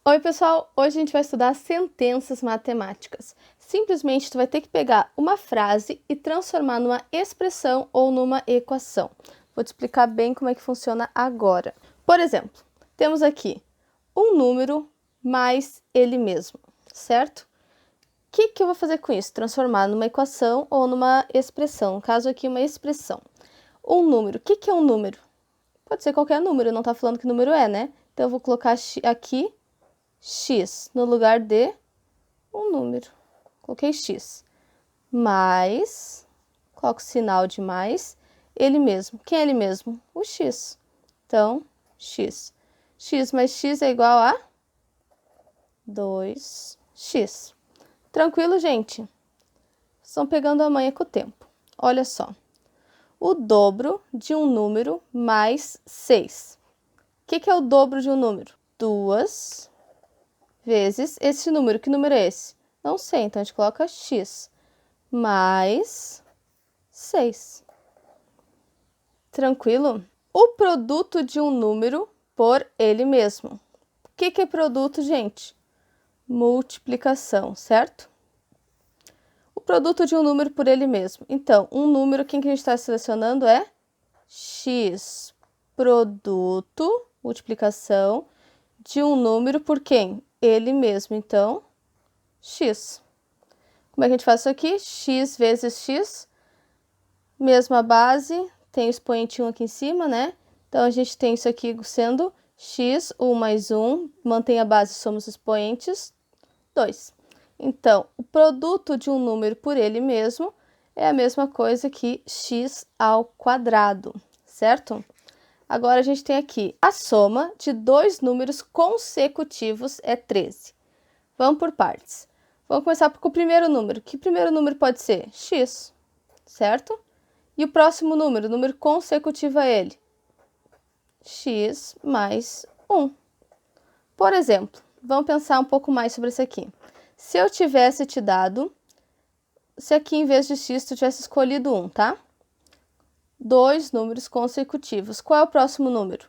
Oi, pessoal! Hoje a gente vai estudar sentenças matemáticas. Simplesmente, tu vai ter que pegar uma frase e transformar numa expressão ou numa equação. Vou te explicar bem como é que funciona agora. Por exemplo, temos aqui um número mais ele mesmo, certo? O que eu vou fazer com isso? Transformar numa equação ou numa expressão. No caso aqui, uma expressão. Um número. O que é um número? Pode ser qualquer número, não tá falando que número é, né? Então, eu vou colocar aqui x no lugar de um número. Coloquei x. Mais, coloco o sinal de mais, ele mesmo. Quem é ele mesmo? O x. Então, x. X mais x é igual a 2x. Tranquilo, gente? Estão pegando a manha com o tempo. Olha só. O dobro de um número mais 6. O que é o dobro de um número? 2 vezes esse número. Que número é esse? Não sei, então a gente coloca x mais 6. Tranquilo? O produto de um número por ele mesmo. O que é produto, gente? Multiplicação, certo? O produto de um número por ele mesmo. Então, um número, quem que a gente está selecionando é x produto, multiplicação, de um número por quem? Ele mesmo. Então, x. Como é que a gente faz isso aqui? X vezes x, mesma base, tem o expoente 1 aqui em cima, né? Então, a gente tem isso aqui sendo x, 1 mais 1, mantém a base, somos expoentes, 2. Então, o produto de um número por ele mesmo é a mesma coisa que x ao quadrado, certo? Agora, a gente tem aqui a soma de dois números consecutivos é 13. Vamos por partes. Vamos começar com o primeiro número. Que primeiro número pode ser? X, certo? E o próximo número, número consecutivo a ele? X mais 1. Por exemplo, vamos pensar um pouco mais sobre isso aqui. Se eu tivesse te dado, se aqui em vez de x tu tivesse escolhido 1, tá? Dois números consecutivos. Qual é o próximo número?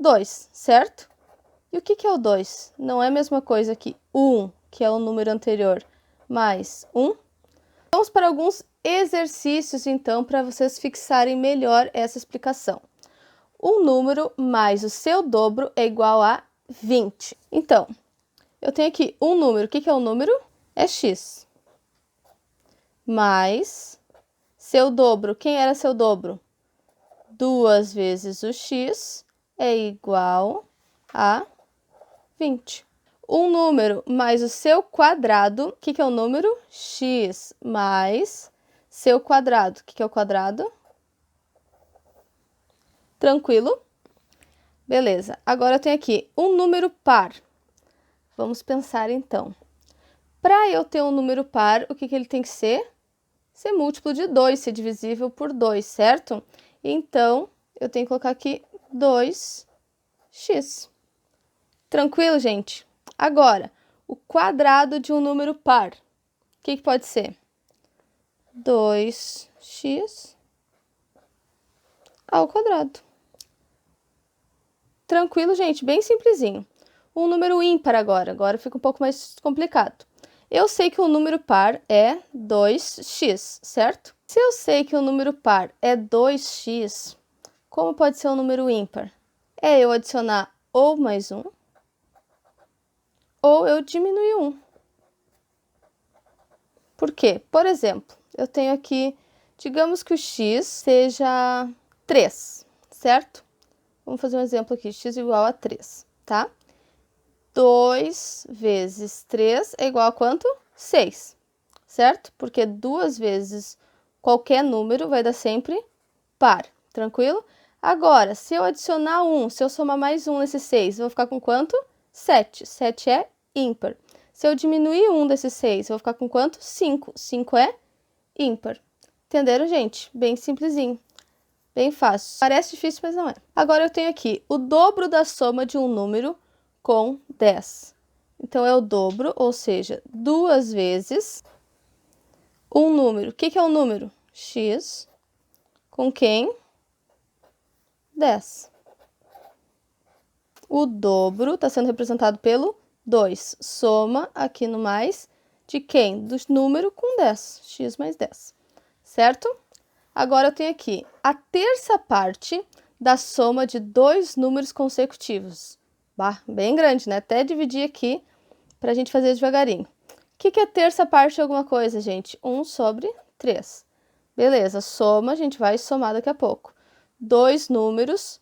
2, certo? E o que é o 2? Não é a mesma coisa que 1, que é o número anterior, mais 1? Vamos para alguns exercícios, então, para vocês fixarem melhor essa explicação. Um número mais o seu dobro é igual a 20. Então, eu tenho aqui um número. O que é um número? É x. Mais seu dobro. Quem era seu dobro? 2 vezes o x é igual a 20. Um número mais o seu quadrado. O que é o número? X mais seu quadrado. O que é o quadrado? Tranquilo? Beleza. Agora eu tenho aqui um número par. Vamos pensar então. Para eu ter um número par, o que ele tem que ser? Ser múltiplo de 2, ser divisível por 2, certo? Então, eu tenho que colocar aqui 2x. Tranquilo, gente? Agora, o quadrado de um número par. O que pode ser? 2x ao quadrado. Tranquilo, gente? Bem simplesinho. Um número ímpar agora. Agora fica um pouco mais complicado. Eu sei que o número par é 2x, certo? Se eu sei que o número par é 2x, como pode ser um número ímpar? É eu adicionar ou mais 1, ou eu diminuir 1. Por quê? Por exemplo, eu tenho aqui, digamos que o x seja 3, certo? Vamos fazer um exemplo aqui, x igual a 3, tá? 2 vezes 3 é igual a quanto? 6, certo? Porque 2 vezes qualquer número vai dar sempre par, tranquilo? Agora, se eu adicionar 1, se eu somar mais 1 nesse 6, eu vou ficar com quanto? 7. 7 é ímpar. Se eu diminuir 1 desses 6, eu vou ficar com quanto? 5. 5 é ímpar. Entenderam, gente? Bem simplesinho. Bem fácil. Parece difícil, mas não é. Agora eu tenho aqui o dobro da soma de um número com 10. Então, é o dobro, ou seja, 2 vezes um número. O que é um número? X com quem? 10. O dobro está sendo representado pelo 2. Soma aqui no mais de quem? Do número com 10, x mais 10, certo? Agora eu tenho aqui a terça parte da soma de dois números consecutivos. Bah, bem grande, né? Até dividir aqui para a gente fazer devagarinho. O que é terça parte de alguma coisa, gente? 1 sobre 3. Beleza, soma, a gente vai somar daqui a pouco. Dois números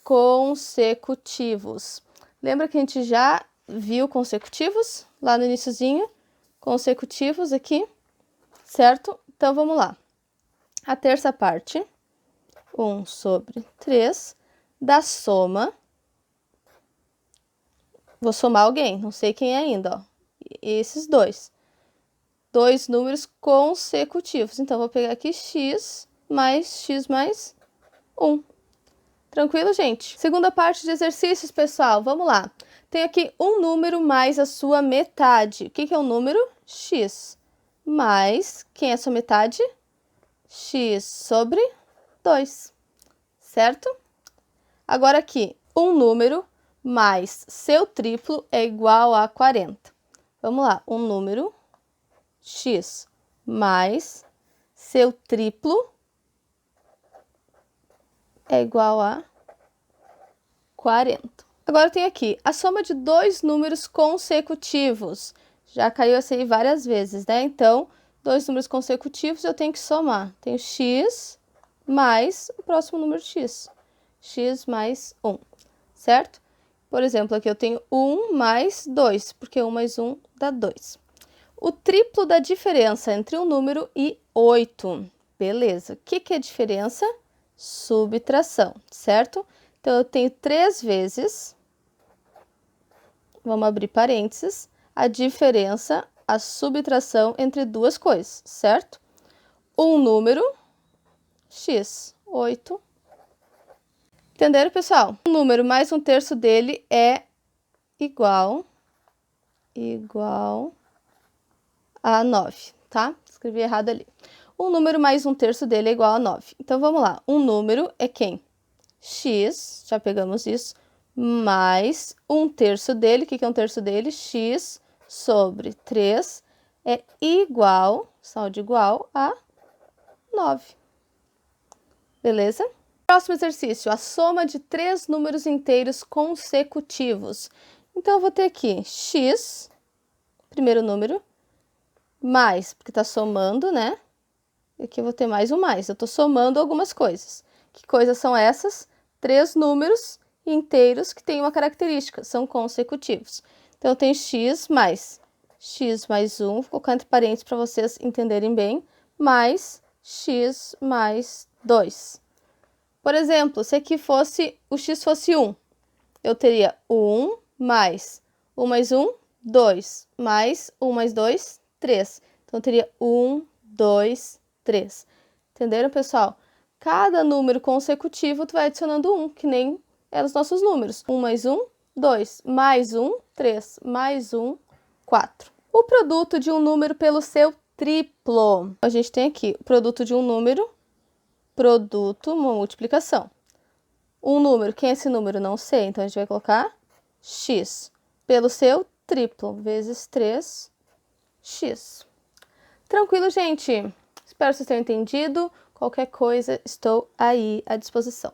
consecutivos. Lembra que a gente já viu consecutivos lá no iniciozinho? Consecutivos aqui, certo? Então, vamos lá. A terça parte, 1 sobre 3, da soma. Vou somar alguém, não sei quem é ainda, ó. Esses dois. Dois números consecutivos. Então, vou pegar aqui x mais 1. Tranquilo, gente? Segunda parte de exercícios, pessoal. Vamos lá. Tem aqui um número mais a sua metade. O que é um número? X. Mais, quem é a sua metade? X sobre 2. Certo? Agora aqui, um número mais seu triplo é igual a 40. Vamos lá, um número x mais seu triplo é igual a 40. Agora tem aqui a soma de dois números consecutivos. Já caiu essa aí várias vezes, né? Então, dois números consecutivos eu tenho que somar. Tenho x mais o próximo número x. X mais 1, certo? Por exemplo, aqui eu tenho 1 mais 2, porque 1 mais 1 dá 2. O triplo da diferença entre um número e 8. Beleza. O que é diferença? Subtração, certo? Então, eu tenho 3 vezes, vamos abrir parênteses, a diferença, a subtração entre duas coisas, certo? Um número, x, 8. Entenderam, pessoal? Um número mais um terço dele é igual a 9, tá? Escrevi errado ali. Um número mais um terço dele é igual a 9. Então, vamos lá. Um número é quem? X, já pegamos isso, mais um terço dele. O que é um terço dele? X sobre 3 é igual, saldo de igual, a 9. Beleza? Próximo exercício, a soma de três números inteiros consecutivos. Então, eu vou ter aqui x, primeiro número, mais, porque está somando, né? E aqui eu vou ter mais um mais. Eu estou somando algumas coisas. Que coisas são essas? Três números inteiros que têm uma característica, são consecutivos. Então, eu tenho x mais 1, vou colocar entre parênteses para vocês entenderem bem, mais x mais 2. Por exemplo, se aqui fosse, o x fosse 1, eu teria 1 mais 1 mais 1, 2, mais 1 mais 2, 3. Então, eu teria 1, 2, 3. Entenderam, pessoal? Cada número consecutivo, tu vai adicionando 1, que nem é os nossos números. 1 mais 1, 2, mais 1, 3, mais 1, 4. O produto de um número pelo seu triplo. A gente tem aqui o produto de um número, produto, uma multiplicação. Um número, quem é esse número? Não sei, então a gente vai colocar x pelo seu triplo, vezes 3x. Tranquilo, gente? Espero que vocês tenham entendido. Qualquer coisa, estou aí à disposição.